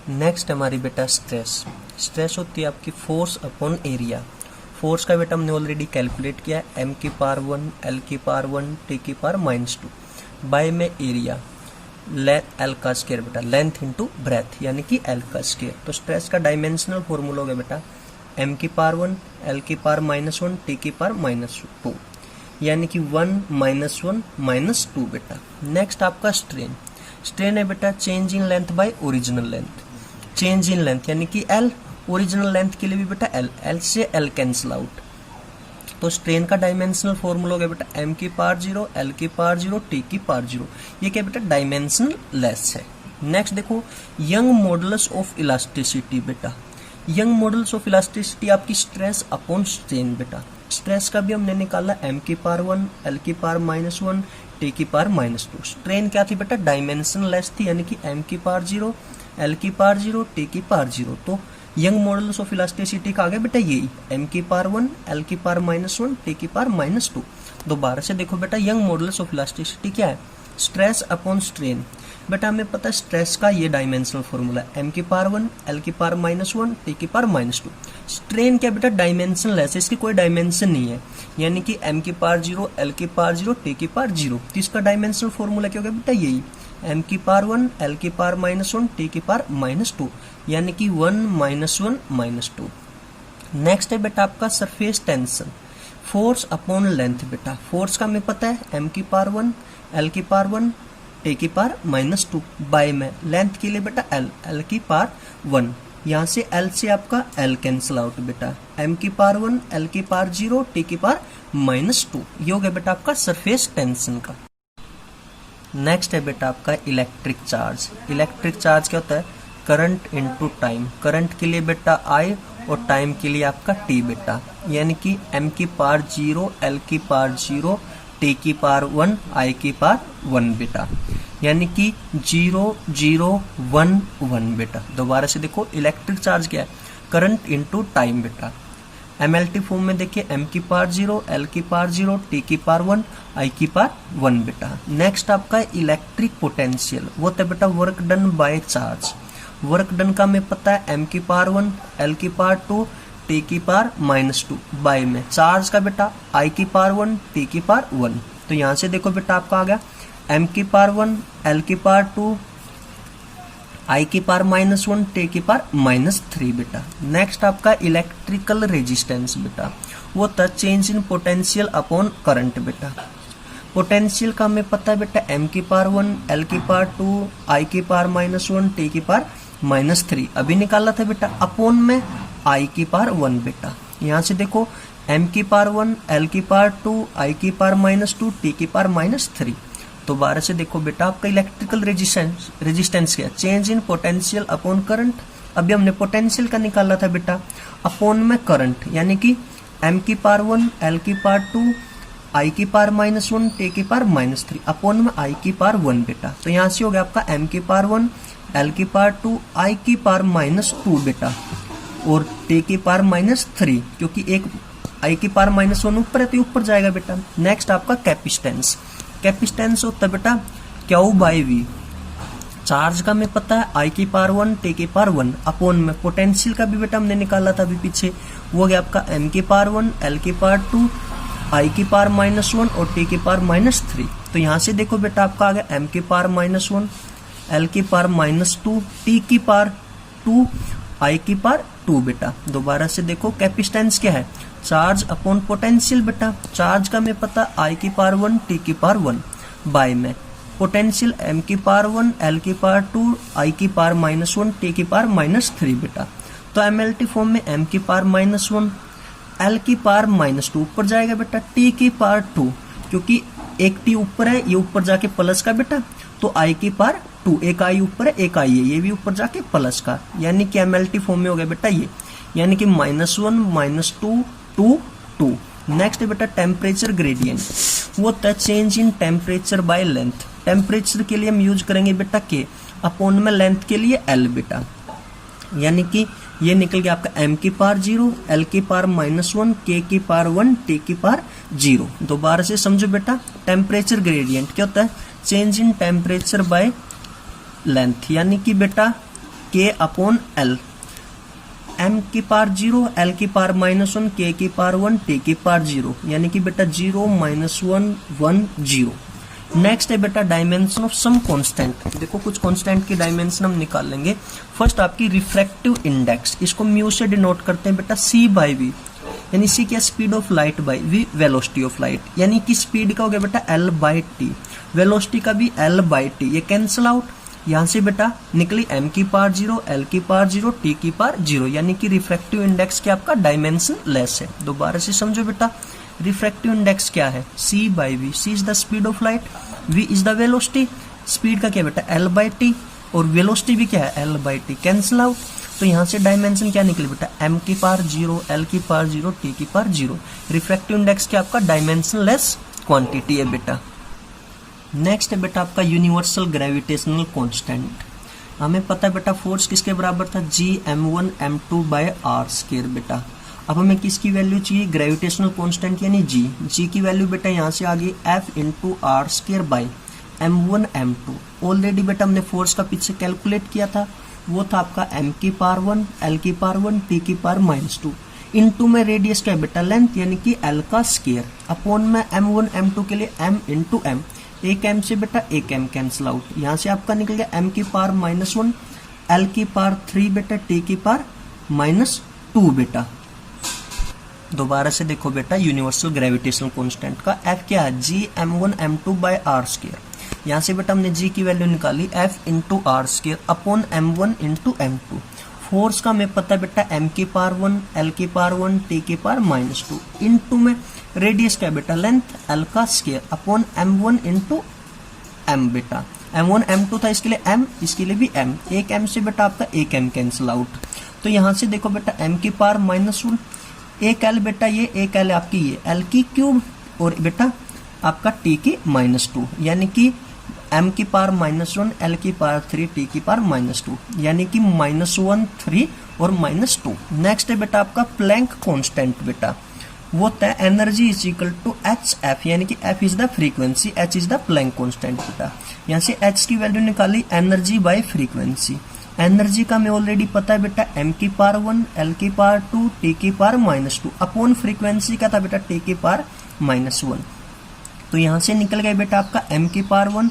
Next हमारी बेटा stress. Stress होती है आपकी फोर्स अपॉन एरिया। फोर्स का बेटा हमने ऑलरेडी कैलकुलेट किया है, m की पावर 1 l की पावर 1 t की पावर -2 बाय में एरिया एल का स्क्वायर बेटा, लेंथ इंटू ब्रेथ यानी कि एल का स्क्वायर। तो स्ट्रेस का डायमेंशनल फॉर्मूला होगा बेटा m की पावर 1 l की पावर -1 t की पावर -2 यानी कि 1 -1 -2 बेटा। नेक्स्ट आपका स्ट्रेन। स्ट्रेन है बेटा change in length bye original length. Change in length यानी कि एल, ओरिजिनल लेंथ के लिए भी बेटा एल, एल से एल कैंसिल आउट। तो स्ट्रेन का डायमेंशनल फॉर्मूला हो गया बेटा m की पावर 0 l की पावर 0 t की पावर 0। ये क्या बेटा डायमेंशनल लेस है। नेक्स्ट देखो यंग मॉडुलस ऑफ इलास्टिसिटी बेटा। यंग मॉडुलस ऑफ इलास्टिसिटी आपकी स्ट्रेस अपॉन स्ट्रेन बेटा। स्ट्रेस का भी हमने निकाला m की पावर 1 l की पावर -1 t की पावर -2। स्ट्रेन क्या थी बेटा डायमेंशन लेस थी यानी कि m की पावर 0 l की पावर 0 t की पावर 0। तो यंग मॉडुलस ऑफ इलास्टिसिटी का आ गया बेटा यही m की पावर 1 l की पावर -1 t की पावर -2। दोबारा से देखो बेटा यंग मॉडुलस ऑफ इलास्टिसिटी क्या है स्ट्रेस अपॉन स्ट्रेन। बेटा हमें पता है स्ट्रेस का ये डायमेंशनल फॉर्मूला m की पावर 1 l की पावर -1 t की पावर -2। स्ट्रेन क्या बेटा डायमेंशन लेस है, इसकी कोई डायमेंशन नहीं है यानी कि m की पावर 0 l की पावर 0 t की पावर 0। तो इसका डायमेंशनल फॉर्मूला क्या होगा बेटा यही m की पावर 1 l की पावर -1 t की पावर -2 यानी कि 1 -1 -2। नेक्स्ट है बेटा आपका surface tension. Force upon length बेटा। फोर्स का हमें पता है m की पावर 1 l की पावर 1 t की पावर -2 बाय में लेंथ के लिए बेटा l, l की पावर 1। यहाँ से l से आपका l कैंसिल आउट बेटा, m की पावर 1 l की पावर 0 t की पावर -2। ये हो गया बेटा आपका सरफेस टेंशन का। नेक्स्ट है बेटा आपका इलेक्ट्रिक चार्ज। इलेक्ट्रिक चार्ज क्या होता है करंट इनटू टाइम। करंट के लिए बेटा I और टाइम के लिए आपका t बेटा, यानी कि m की पावर 0 l की पावर 0 t की पावर 1 I की पावर 1 बेटा, यानी कि 0 0 1 1 बेटा। दोबारा से देखो इलेक्ट्रिक चार्ज क्या है करंट इनटू टाइम बेटा। MLT फॉर्म में देखिए m की पावर 0 l की पावर 0 t की पावर 1 I की पावर 1 बेटा। नेक्स्ट आपका इलेक्ट्रिक पोटेंशियल, वो तो बेटा work done by charge. Work done का हमें पता है m की पावर 1 l की पावर 2 t की पावर -2 बाय में चार्ज का बेटा I की पावर 1 t की पावर 1। तो यहाँ से देखो बेटा आपका आ गया m की पावर 1 l की पावर 2 I की पावर -1 t की पावर -3 बेटा। नेक्स्ट आपका इलेक्ट्रिकल रेजिस्टेंस बेटा, वो था change in potential upon current बेटा। पोटेंशियल का हमें पता है बेटा m की पावर 1 l की पावर 2 I की पावर -1 t की पावर -3 अभी निकाला था बेटा, अपॉन में I की पावर 1 बेटा। यहाँ से देखो m की पावर 1 l की पावर 2 I की पावर -2 t की पावर -3। दोबारा से देखो बेटा आपका इलेक्ट्रिकल रेजिस्टेंस क्या change in potential upon current. अभी हमने पोटेंशियल का निकाला था बेटा अपॉन में करंट, यानी कि m की पावर 1 l की पावर 2 I की पावर -1 t की पावर -3 अपॉन में I की पावर 1 बेटा। तो यहाँ से हो गया आपका m की पावर 1 l की पावर 2 I की पावर -2 बेटा और t की पावर -3, क्योंकि एक I की पावर -1 ऊपर है तो ऊपर जाएगा बेटा। नेक्स्ट आपका कैपेसिटेंस। कैपेसिटेंस होता है बेटा Q बाई V। चार्ज का हमें पता है I की पावर 1 t की पावर 1 अपॉन में पोटेंशियल का भी बेटा हमने निकाला था अभी पीछे, वो गया आपका m की पावर 1 l की पावर 2 I की पावर -1 और t की पावर -3। तो यहाँ से देखो बेटा आपका आ गया m की पावर -1 l की पावर -2 t की पावर 2 I की पावर 2 बेटा। दोबारा से देखो कैपेसिटेंस क्या है चार्ज अपॉन पोटेंशियल बेटा। चार्ज का हमें पता I की पावर 1 t की पावर 1 बाय में पोटेंशियल m की पावर 1 l की पावर 2 I की पावर -1 t की पावर -3 बेटा। तो MLT फॉर्म में m की पावर -1 l की पावर -2 ऊपर जाएगा बेटा, t की पावर 2 क्योंकि एक t ऊपर है ये ऊपर जाके प्लस का बेटा, तो I की पावर 2 एक I ऊपर है एक I है ये भी ऊपर जाके प्लस का, यानी कि MLT फॉर्म में हो गया बेटा ये, यानी कि -1 -2 2 2। नेक्स्ट है बेटा टेम्परेचर ग्रेडियंट, वो होता है change in temperature by length. Temperature के लिए हम यूज करेंगे बेटा K अपॉन में लेंथ के लिए L बेटा, यानी कि ये निकल गया आपका m की पावर 0 l की पावर -1 k की पावर 1 t की पावर 0। दोबारा से समझो बेटा टेम्परेचर ग्रेडियंट क्या होता है change in temperature by length, यानी कि बेटा के अपॉन एल, एम की पावर 0, एल की पावर -1, के की पावर 1, टी की पावर 0, यानी कि बेटा 0 -1 1 0। नेक्स्ट है बेटा डायमेंशन ऑफ सम कांस्टेंट। देखो कुछ कांस्टेंट की डायमेंशन हम निकाल लेंगे। फर्स्ट आपकी रिफ्रैक्टिव इंडेक्स, इसको म्यू से डिनोट करते हैं बेटा c बाई वी, यानी c क्या speed of light by v velocity of light, यानी कि स्पीड का हो गया बेटा l बाई टी, वेलोसिटी का भी l बाई टी, ये कैंसिल आउट। यहाँ से बेटा निकली m की पावर 0, l की पावर 0, t की पावर 0, यानी कि रिफ्रैक्टिव इंडेक्स क्या आपका डायमेंशन लेस है। दोबारा से समझो बेटा, रिफ्रैक्टिव इंडेक्स क्या है, c by v, c is the speed of light, v is the velocity, speed का क्या बेटा l बाई टी, और वेलोसिटी भी क्या है l by t, cancel out. तो यहाँ से डायमेंशन क्या निकले बेटा, m की पावर 0, l की पावर 0, t की पावर 0। रिफ्रैक्टिव इंडेक्स क्या आपका डायमेंशन लेस क्वांटिटी है बेटा। नेक्स्ट है बेटा आपका यूनिवर्सल ग्रेविटेशनल कांस्टेंट। हमें पता है बेटा फोर्स किसके बराबर था, g m1 m2 bye r square बेटा। अब हमें किसकी वैल्यू चाहिए, ग्रेविटेशनल कांस्टेंट यानी g की वैल्यू बेटा यहाँ से आ गई f into r square by m1 m2। Already बेटा हमने फोर्स का पीछे कैलकुलेट किया था, वो था आपका m की पावर 1, l की पावर 1, t की पावर -2, इंटू में रेडियस का बेटा लेंथ यानी कि l का स्क्वायर, अपॉन में m1 m2 के लिए m इंटू m, एक m से बेटा एक m कैंसिल आउट। यहाँ से आपका निकल गया m की पावर -1, l की पावर 3 बेटा, t की पावर -2 बेटा। दोबारा से देखो बेटा यूनिवर्सल ग्रेविटेशनल कांस्टेंट का f क्या है, g m1 m2 bye are square. यहाँ से बेटा हमने g की वैल्यू निकाली f into r square upon m1 into m2। Force का हमें पता है बेटा m की पावर 1, l की पावर 1, t की पावर -2, इंटू में रेडियस का बेटा लेंथ l का square upon m1 into m बेटा। m1 m2 था, इसके लिए m, इसके लिए भी m, एक m से बेटा आपका एक m कैंसिल आउट। तो यहाँ से देखो बेटा m की पावर -1, एक l बेटा ये, एक l आपकी ये l की क्यूब, और बेटा आपका t की -2, यानी कि m की पावर -1, l की पावर 3, t की पावर -2, यानी कि -1 3 और -2। नेक्स्ट है बेटा आपका प्लैंक कांस्टेंट बेटा, वो तय energy is equal to h f, यानी कि f is the frequency, h is the Planck constant बेटा। यहाँ से एच की वैल्यू निकाली एनर्जी बाय फ्रीक्वेंसी। एनर्जी का हमें ऑलरेडी पता है बेटा m की पावर 1, l की पावर 2, t की पावर -2, अपॉन फ्रीक्वेंसी का था बेटा t की पावर -1। तो यहाँ से निकल गया बेटा आपका m की पावर 1,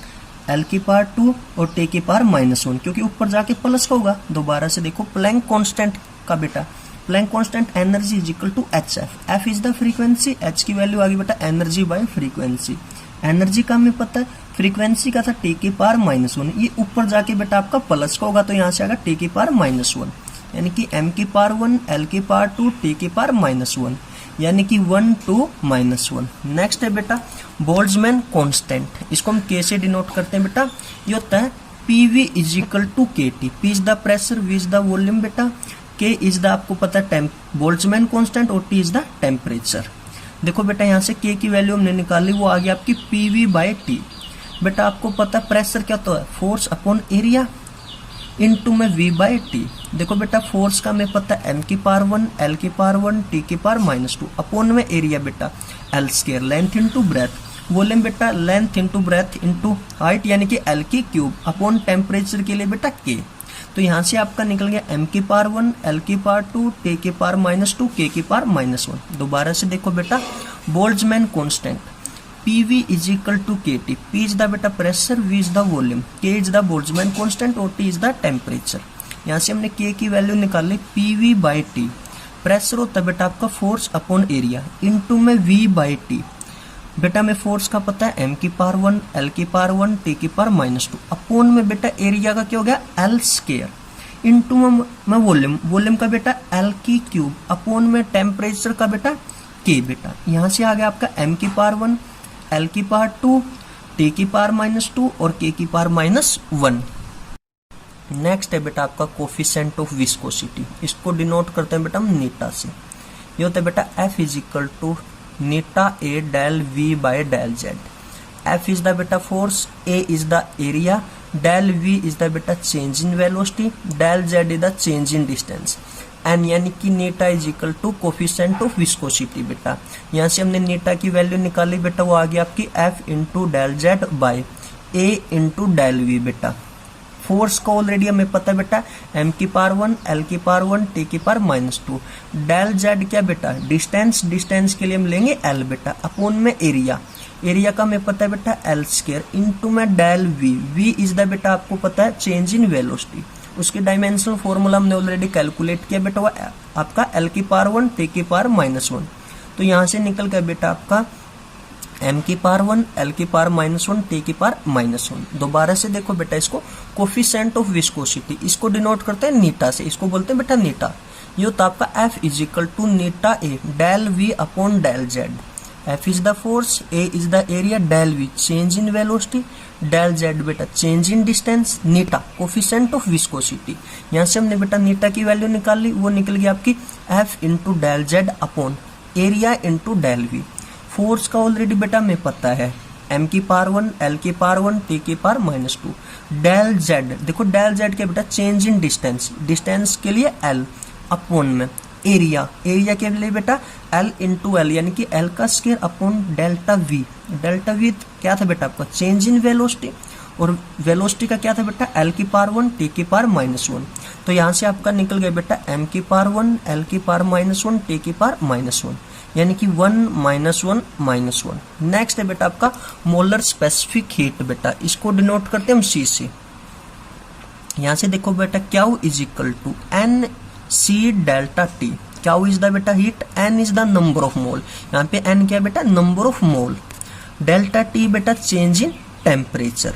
l की पावर 2 और t की पावर -1, क्योंकि ऊपर जाके प्लस का होगा। दोबारा से देखो प्लैंक कांस्टेंट का बेटा, Planck constant energy is equal to h f, f is the frequency, h की वैल्यू आ गई बेटा एनर्जी बाय फ्रीक्वेंसी। एनर्जी का हमें पता है, फ्रीक्वेंसी का था टी की पावर -1, ये ऊपर जाके बेटा आपका प्लस का होगा, तो यहाँ से आएगा टी की पावर -1, यानी कि m की पावर 1, l की पावर 2, t की पावर -1, यानी कि 1 2 -1। नेक्स्ट है बेटा बोल्ट्जमैन कांस्टेंट, इसको हम k से डिनोट करते हैं बेटा। ये होता है PV is equal to KT, P is the pressure, V is the volume बेटा, K इज द आपको पता है बोल्ट्जमैन कांस्टेंट, और T इज द टेम्परेचर। देखो बेटा यहाँ से K की वैल्यू हमने निकाली, वो आ गई आपकी PV बाय T। बेटा आपको पता है प्रेशर क्या तो है, फोर्स अपॉन एरिया इनटू में V बाय T। देखो बेटा फोर्स का हमें पता है m की पावर 1, l की पावर 1, t की पावर -2, अपॉन में एरिया बेटा l square, length into breadth, volume बेटा length into breadth into height, यानी कि l की क्यूब, अपॉन टेम्परेचर के लिए बेटा K। तो यहाँ से आपका निकल गया m की पावर 1, l की पावर 2, t की पावर -2, k की पावर -1। दोबारा से देखो बेटा Boltzmann constant PV is equal to KT, P is the बेटा pressure, V is the volume, K is the Boltzmann constant और T इज द टेम्परेचर। यहाँ से हमने K की वैल्यू निकाली PV बाय T। प्रेशर होता है बेटा आपका फोर्स अपॉन एरिया इनटू में V बाय T। बेटा में फोर्स का पता है m की पावर 1, l की पावर 1, t की पावर -2, अपॉन में बेटा एरिया का क्या हो गया l स्क्वायर, इनटू में वॉल्यूम, वॉल्यूम का बेटा l की क्यूब, अपॉन में टेम्परेचर का बेटा K बेटा। यहाँ से आ गया आपका m की पावर 1, l की पावर 2, t की पावर -2 और k की पावर -1। नेक्स्ट है बेटा आपका कोफिशिएंट ऑफ विस्कोसिटी, इसको डिनोट करते हैं बेटा हम नीटा से। ये होता है बेटा F इज इक्वल टू नीटा A del V by del Z। F is the बेटा force, A is the area, del V is the बेटा change in velocity, del Z is the change in distance, एन यानी कि नीटा is equal to coefficient of viscosity बेटा। यहाँ से हमने नीटा की वैल्यू निकाली बेटा, वो आ गई आपकी F into del Z by A into del V बेटा। फोर्स का ऑलरेडी हमें पता है बेटा m की पावर 1 l की पावर 1 t की पावर -2। डेल z क्या बेटा डिस्टेंस, डिस्टेंस के लिए हम लेंगे l बेटा, अपोन में एरिया, एरिया का हमें पता है बेटा l स्क्वायर इंटू में del v, v is the बेटा आपको पता है चेंज इन वेलोसिटी, उसकी डायमेंशनल फॉर्मूला हमने ऑलरेडी कैलकुलेट किया बेटा, वो आपका l की पावर 1 t की पावर -1। तो यहाँ से निकल गया बेटा आपका m की पावर 1 l की पावर -1 t की पावर -1। दोबारा से देखो बेटा इसको कोफिशिएंट ऑफ विस्कोसिटी, इसको डिनोट करते हैं नीटा से, इसको बोलते हैं बेटा नीटा। ये होता है आपका F is equal to eta A del v upon del z। F is the force, A is the area, del v change in velocity, del z बेटा change in distance, eta coefficient of viscosity. यहाँ से हमने बेटा नीटा की value निकाल ली, वो निकल गई आपकी F into del z upon area into del v। Force का ऑलरेडी बेटा हमें पता है m की पावर 1 l की पावर 1 t की पावर -2। डेल z देखो डेल z के बेटा चेंज इन डिस्टेंस, डिस्टेंस के लिए l अपॉन में एरिया, एरिया के लिए बेटा l इंटू एल यानी कि l का square upon delta v। Delta v क्या था बेटा आपका चेंज इन वेलोसिटी, और वेलोसिटी का क्या था बेटा l की पावर 1 t की पावर -1। तो यहाँ से आपका निकल गया बेटा m की पावर 1 l की पावर -1 t की पावर -1 यानी कि 1 -1 -1। नेक्स्ट है बेटा आपका मोलर स्पेसिफिक हीट बेटा, इसको डिनोट करते हैं हम C से। यहाँ से देखो बेटा Q is equal to n C delta T. Q is the बेटा heat, n is the number of mole, यहाँ पे एन क्या बेटा number of mole, delta T बेटा चेंज इन टेम्परेचर।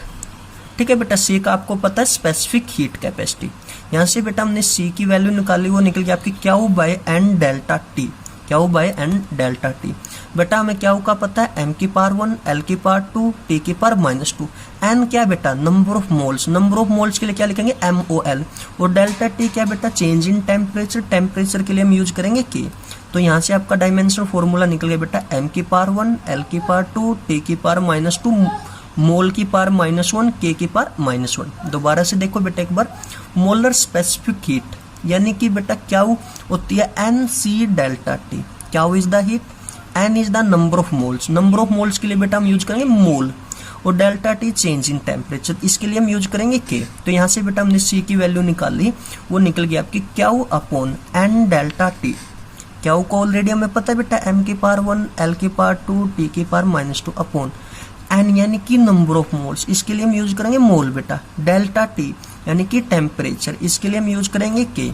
ठीक है बेटा, सी का आपको पता है स्पेसिफिक हीट कैपेसिटी। यहाँ से बेटा हमने सी की वैल्यू निकाली, वो निकल गया आपकी Q by n delta T, Q by n delta T. बेटा हमें क्यू का पता है m की पावर 1 l की पावर 2 t की पावर -2। n क्या बेटा number of moles, number of moles के लिए क्या लिखेंगे MOL, और डेल्टा t क्या बेटा चेंज इन टेम्परेचर, टेम्परेचर के लिए हम यूज करेंगे K। तो यहाँ से आपका डायमेंशनल फॉर्मूला निकल गया बेटा m की पावर 1 l की पावर 2 t की पावर -2 मोल की पावर -1 K की पावर -1। दोबारा से देखो बेटा एक बार, मोलर स्पेसिफिक हीट यानी कि बेटा क्या होती है NC डेल्टा टी। क्या is the heat, N is the number of moles, number of moles के लिए बेटा हम यूज करेंगे मोल, और delta T change in temperature, इसके लिए हम यूज करेंगे K। तो यहाँ से बेटा हमने C की वैल्यू निकाल ली, वो निकल गई आपकी Q upon N delta T. Q को ऑलरेडी हमें पता है बेटा m की पावर 1 l की पावर 2 t की पावर -2 अपॉन N यानी कि नंबर ऑफ मोल्स, इसके लिए हम यूज करेंगे मोल बेटा, डेल्टा टी यानी कि टेम्परेचर, इसके लिए हम यूज करेंगे K।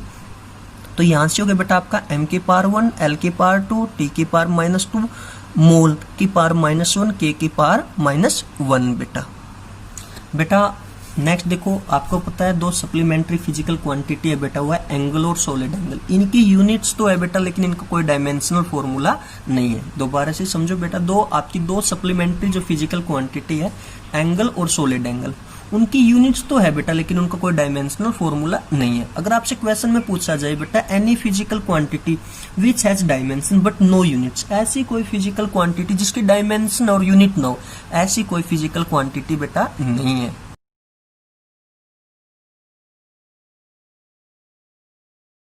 तो यहाँ से हो गया बेटा आपका m की पावर 1 l की पावर 2 t की पावर -2 मोल की पावर -1 K की पावर -1 बेटा नेक्स्ट देखो, आपको पता है दो सप्लीमेंट्री फिजिकल क्वांटिटी है बेटा, हुआ है एंगल और सॉलिड एंगल। इनकी यूनिट्स तो है बेटा, लेकिन इनका कोई डायमेंशनल फॉर्मूला नहीं है। दोबारा से समझो बेटा, आपकी दो सप्लीमेंट्री जो फिजिकल क्वांटिटी है एंगल और सॉलिड एंगल, उनकी यूनिट्स तो है बेटा, लेकिन उनका कोई डायमेंशनल फॉर्मूला नहीं है। अगर आपसे क्वेश्चन में पूछा जाए बेटा any physical quantity which has dimension but no units, ऐसी कोई फिजिकल क्वांटिटी जिसकी डायमेंशन और यूनिट ना हो, ऐसी कोई फिजिकल क्वांटिटी बेटा नहीं है।